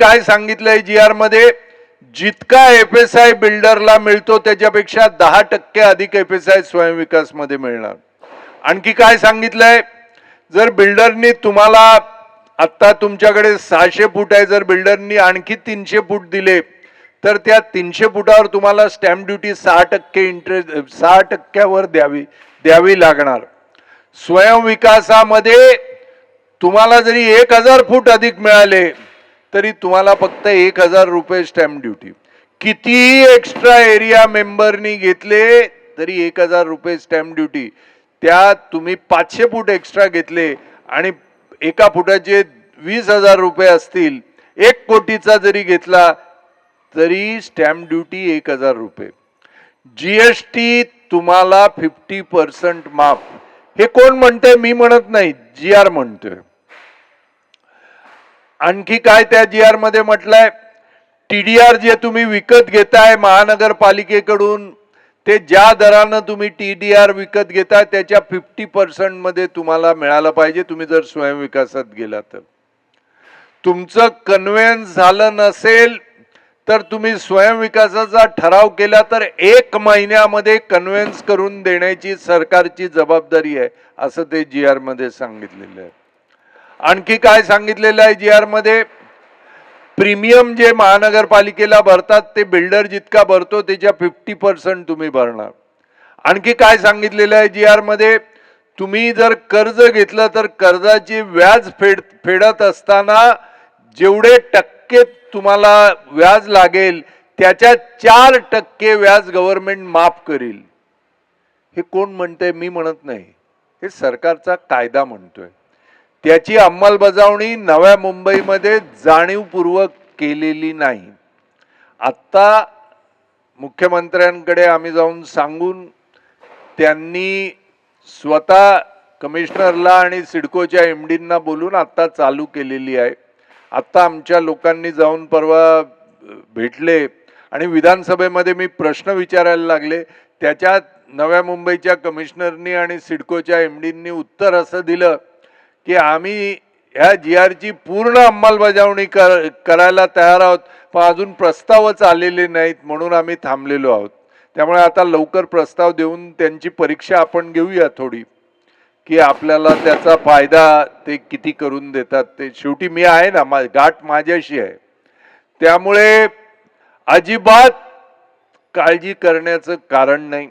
काय सांगितलंय जी आर मध्ये, जितका एफएसआय बिल्डरला मिळतो त्याच्यापेक्षा 10% अधिक एफएसआय स्वयंविकास मध्ये मिळणार. आणखी काय सांगितलंय, जर बिल्डरनी तुम्हाला आता तुमच्याकडे 600 फूट आहे, जर बिल्डरनी आणखी 300 फूट दिले तर त्या 300 फुटावर तुम्हाला स्टॅम्प ड्युटी 6% इंटरेस्ट 6%वर द्यावी लागणार. स्वयंविकासामध्ये तुम्हाला जरी 1000 फूट अधिक मिळाले तरी तुम्हाला फक्त 1000 रुपये स्टॅम्प ड्युटी. कितीही एक्स्ट्रा एरिया मेंबरनी घेतले तरी 1000 रुपये स्टॅम्प ड्युटी. त्या तुम्ही 500 फूट एक्स्ट्रा घेतले आणि एका फुटाचे 20,000 रुपये असतील, 1 कोटीचा जरी घेतला तरी स्टॅम्प ड्युटी 1000 रुपये. जीएसटी तुम्हाला 50% माफ. हे कोण म्हणतंय? मी म्हणत नाही, जी आर म्हणतोय. आणखी काय त्या जी आर मध्ये म्हटलंय, टीडीआर जे तुम्ही विकत घेताय महानगरपालिकेकडून, ते ज्या दरानं तुम्ही टीडीआर विकत घेताय त्याच्या 50% मध्ये तुम्हाला मिळालं पाहिजे. तुम्ही जर स्वयंविकासात गेला तर तुमचं कन्व्हेन्स झालं नसेल तर तुम्ही स्वयंविकासाचा ठराव केला तर 1 महिन्यामध्ये कन्व्हेन्स करून देण्याची सरकारची जबाबदारी आहे, असं ते जी आर मध्ये सांगितलेलं आहे. आणखी काय सांगितलेलं आहे जी आर मध्ये, प्रीमियम जे महानगरपालिकेला भरतात ते बिल्डर जितका भरतो त्याच्या 50% तुम्ही भरणार. आणखी काय सांगितलेलं आहे जी आर मध्ये, तुम्ही जर कर्ज घेतलं तर कर्जाची व्याज फेडत असताना जेवढे टक्के तुम्हाला व्याज लागेल त्याच्या 4% व्याज गव्हर्नमेंट माफ करेल. हे कोण म्हणतंय? मी म्हणत नाही, हे सरकारचा कायदा म्हणतोय. त्याची अंमलबजावणी नव्या मुंबईमध्ये जाणीवपूर्वक केलेली नाही. आता मुख्यमंत्र्यांकडे आम्ही जाऊन सांगून त्यांनी स्वतः कमिशनरला आणि सिडकोच्या एमडींना बोलून आता चालू केलेली आहे. आता आमच्या लोकांनी जाऊन परवा भेटले आणि विधानसभेमध्ये मी प्रश्न विचारायला लागले. त्याच्यात नव्या मुंबईच्या कमिशनरनी आणि सिडकोच्या एमडींनी उत्तर असं दिलं की आम्ही ह्या जी आरची पूर्ण अंमलबजावणी करायला तयार आहोत, पण अजून प्रस्तावच आलेले नाहीत म्हणून आम्ही थांबलेलो आहोत. त्यामुळे आता लवकर प्रस्ताव देऊन त्यांची परीक्षा आपण घेऊया थोडी, की आपल्याला त्याचा फायदा ते किती करून देतात. ते शेवटी मी आहे ना, गाठ माझ्याशी आहे. त्यामुळे अजिबात काळजी करण्याचं कारण नाही.